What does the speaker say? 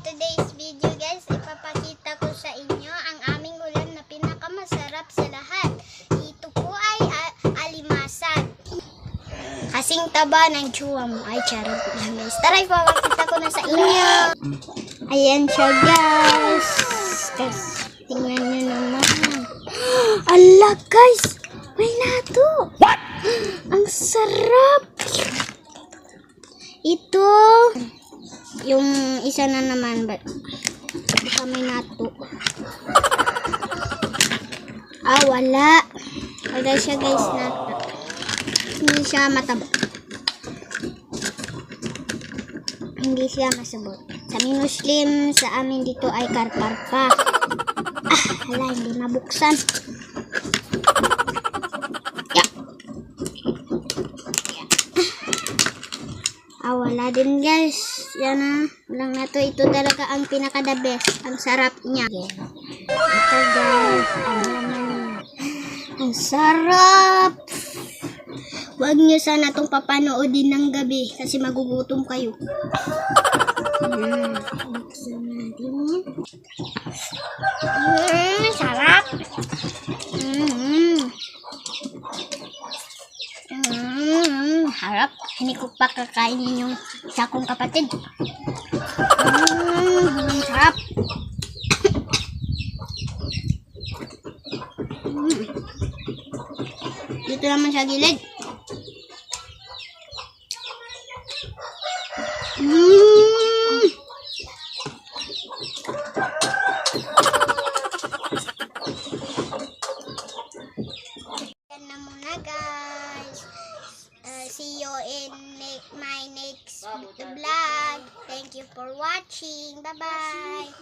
today's video guys, ipapakita ko sa inyo ang aming ulam na pinakamasarap sa lahat. Ito po ay alimasag. Kasing taba ng tsuwam. Ay, charot lang guys. Tara, ipapakita ko na sa inyo. Ayan siya guys. Tingnan nyo naman. Ala guys, may nato. What? Ang sarap. Ito, yung isa na naman, baka may nato. Wala. Wala siya guys, nato. Hindi siya mataba. Hindi siya masabot. Sa Muslim, sa amin dito ay karparpa. Hala, hindi mabuksan. Wala din guys. Yan na. Walang na to. Ito talaga ang pinaka-the best. Ang sarap niya. Ito guys. Ang sarap. Huwag nyo sana itong papanoodin ng gabi kasi magugutom kayo. Buksan natin. Sarap. Harap. Hindi ko pa kakainin yung isa kong kapatid. Sarap. Dito naman sa gilid. Yan na muna guys. See you in my next vlog. Thank you for watching. Bye-bye.